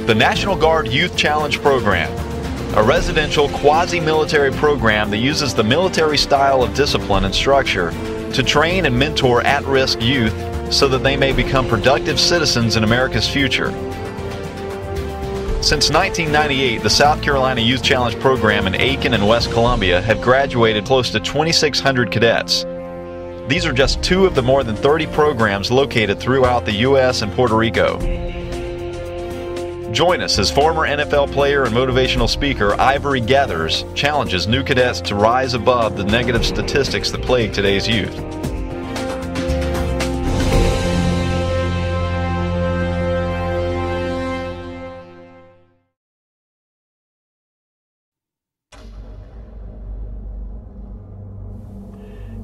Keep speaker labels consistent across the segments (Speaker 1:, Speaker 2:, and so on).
Speaker 1: The National Guard Youth Challenge Program, a residential quasi-military program that uses the military style of discipline and structure to train and mentor at-risk youth so that they may become productive citizens in America's future. Since 1998, the South Carolina Youth Challenge Program in Aiken and West Columbia have graduated close to 2,600 cadets. These are just two of the more than 30 programs located throughout the U.S. and Puerto Rico. Join us as former NFL player and motivational speaker Ivory Gathers challenges new cadets to rise above the negative statistics that plague today's youth.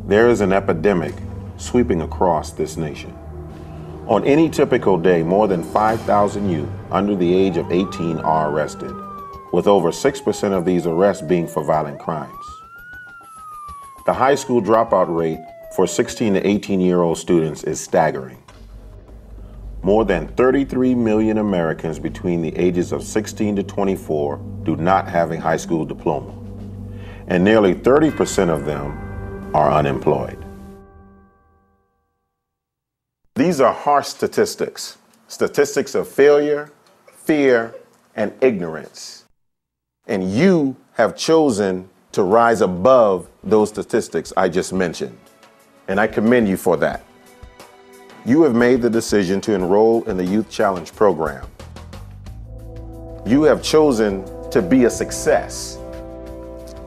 Speaker 2: There is an epidemic sweeping across this nation. On any typical day, more than 5,000 youth under the age of 18 are arrested, with over 6% of these arrests being for violent crimes. The high school dropout rate for 16 to 18-year-old students is staggering. More than 33 million Americans between the ages of 16 to 24 do not have a high school diploma, and nearly 30% of them are unemployed. These are harsh statistics, statistics of failure, fear, and ignorance. And you have chosen to rise above those statistics I just mentioned, and I commend you for that. You have made the decision to enroll in the Youth Challenge program. You have chosen to be a success.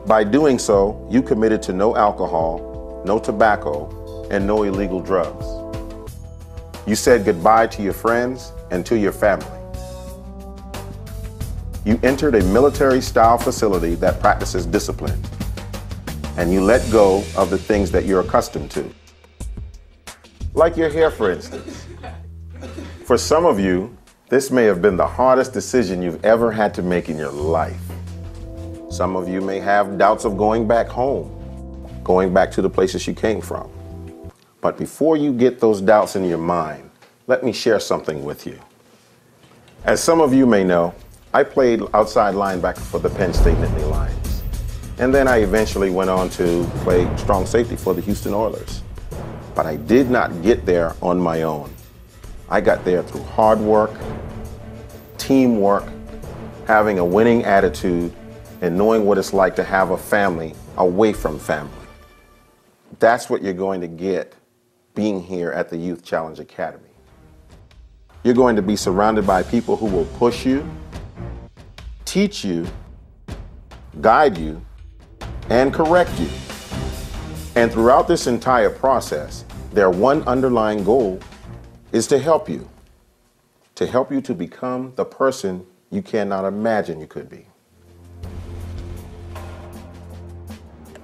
Speaker 2: By doing so, you committed to no alcohol, no tobacco, and no illegal drugs. You said goodbye to your friends and to your family. You entered a military-style facility that practices discipline, and you let go of the things that you're accustomed to. Like your hair, for instance. For some of you, this may have been the hardest decision you've ever had to make in your life. Some of you may have doubts of going back home, going back to the places you came from. But before you get those doubts in your mind, let me share something with you. As some of you may know, I played outside linebacker for the Penn State Nittany Lions. And then I eventually went on to play strong safety for the Houston Oilers. But I did not get there on my own. I got there through hard work, teamwork, having a winning attitude, and knowing what it's like to have a family away from family. That's what you're going to get being here at the Youth Challenge Academy. You're going to be surrounded by people who will push you, teach you, guide you, and correct you. And throughout this entire process, their one underlying goal is to help you to become the person you cannot imagine you could be.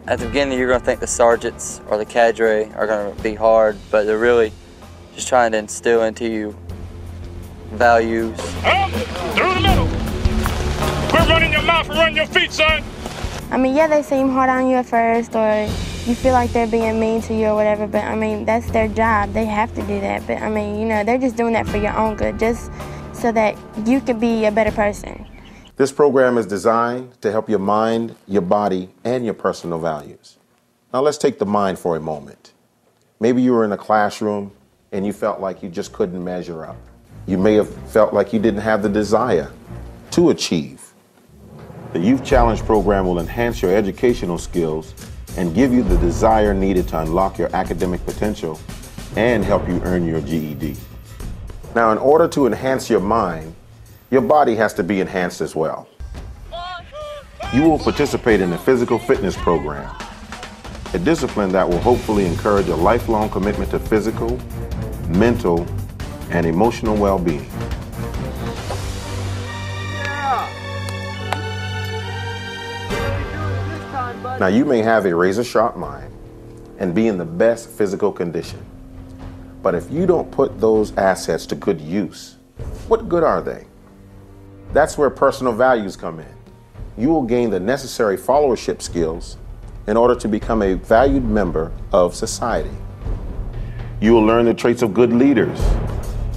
Speaker 3: At the beginning, you're going to think the sergeants or the cadre are going to be hard, but they're really just trying to instill into you values.
Speaker 4: Up, through the middle. Quit running your mouth and run your feet, son.
Speaker 5: I mean, yeah, they seem hard on you at first, or you feel like they're being mean to you or whatever, but I mean, that's their job. They have to do that. But I mean, you know, they're just doing that for your own good, just so that you can be a better person.
Speaker 2: This program is designed to help your mind, your body, and your personal values. Now let's take the mind for a moment. Maybe you were in a classroom and you felt like you just couldn't measure up. You may have felt like you didn't have the desire to achieve. The Youth Challenge program will enhance your educational skills and give you the desire needed to unlock your academic potential and help you earn your GED. Now, in order to enhance your mind, your body has to be enhanced as well. You will participate in a physical fitness program, a discipline that will hopefully encourage a lifelong commitment to physical, mental, and emotional well-being. Now, you may have a razor-sharp mind and be in the best physical condition, but if you don't put those assets to good use, what good are they? That's where personal values come in. You will gain the necessary followership skills in order to become a valued member of society. You will learn the traits of good leaders,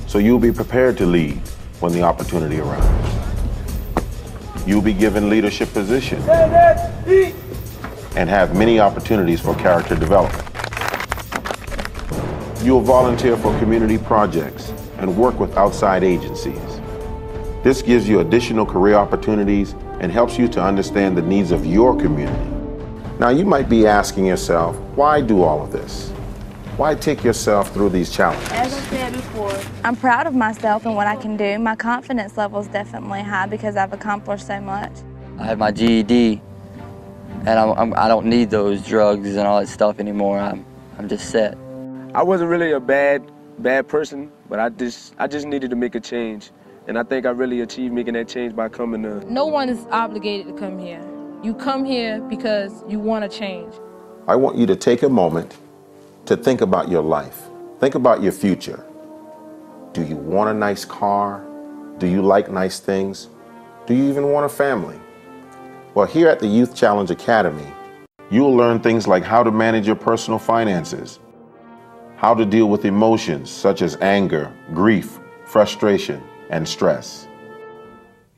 Speaker 2: so you'll be prepared to lead when the opportunity arrives. You'll be given leadership positions and have many opportunities for character development. You'll volunteer for community projects and work with outside agencies. This gives you additional career opportunities and helps you to understand the needs of your community. Now you might be asking yourself, why do all of this? Why take yourself through these challenges?
Speaker 5: As I said before, I'm proud of myself and what I can do. My confidence level is definitely high because I've accomplished so much.
Speaker 3: I have my GED, and I don't need those drugs and all that stuff anymore. I'm just set.
Speaker 6: I wasn't really a bad person, but I just needed to make a change. And I think I really achieved making that change by coming to.
Speaker 7: No one is obligated to come here. You come here because you want to change.
Speaker 2: I want you to take a moment to think about your life. Think about your future. Do you want a nice car? Do you like nice things? Do you even want a family? Well, here at the Youth Challenge Academy, you'll learn things like how to manage your personal finances, how to deal with emotions such as anger, grief, frustration, and stress.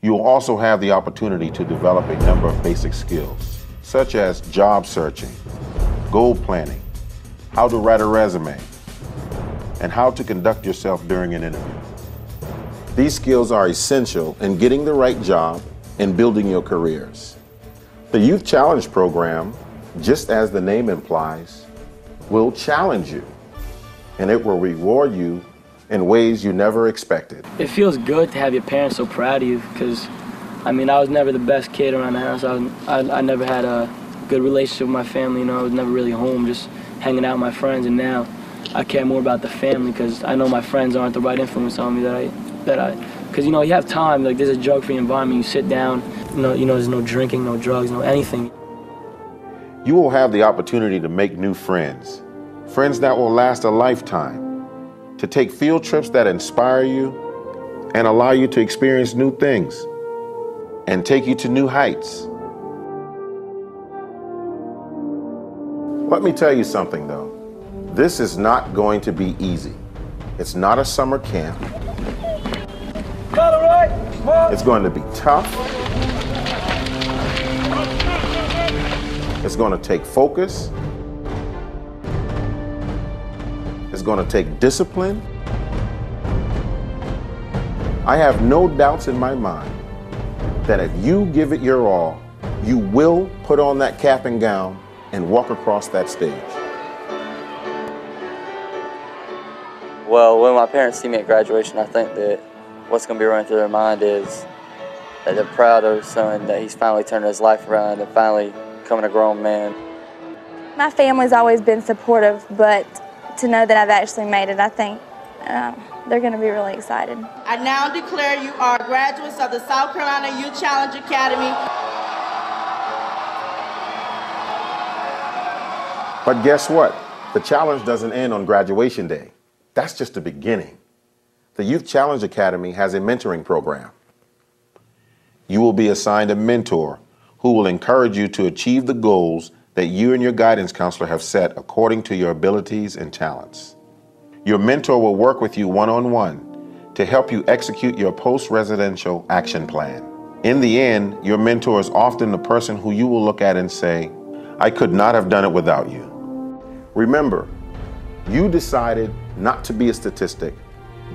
Speaker 2: You'll also have the opportunity to develop a number of basic skills, such as job searching, goal planning, how to write a resume, and how to conduct yourself during an interview. These skills are essential in getting the right job and building your careers. The Youth Challenge program, just as the name implies, will challenge you, and it will reward you in ways you never expected.
Speaker 8: It feels good to have your parents so proud of you because, I mean, I was never the best kid around the house. I never had a good relationship with my family, you know. I was never really home, just hanging out with my friends, and now I care more about the family because I know my friends aren't the right influence on me because, you know, you have time, like there's a drug-free environment, you sit down, you know, there's no drinking, no drugs, no anything.
Speaker 2: You will have the opportunity to make new friends, friends that will last a lifetime, to take field trips that inspire you and allow you to experience new things and take you to new heights. Let me tell you something though. This is not going to be easy. It's not a summer camp. It's going to be tough. It's going to take focus. It's going to take discipline. I have no doubts in my mind that if you give it your all, you will put on that cap and gown and walk across that stage.
Speaker 3: Well, when my parents see me at graduation, I think that what's going to be running through their mind is that they're proud of their son, that he's finally turning his life around and finally becoming a grown man.
Speaker 5: My family's always been supportive, but to know that I've actually made it, I think they're going to be really excited.
Speaker 9: I now declare you are graduates of the South Carolina Youth Challenge Academy.
Speaker 2: But guess what? The challenge doesn't end on graduation day. That's just the beginning. The Youth Challenge Academy has a mentoring program. You will be assigned a mentor who will encourage you to achieve the goals that you and your guidance counselor have set according to your abilities and talents. Your mentor will work with you one-on-one to help you execute your post-residential action plan. In the end, your mentor is often the person who you will look at and say, I could not have done it without you. Remember, you decided not to be a statistic,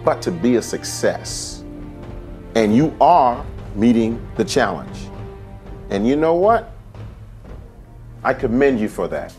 Speaker 2: but to be a success. And you are meeting the challenge. And you know what? I commend you for that.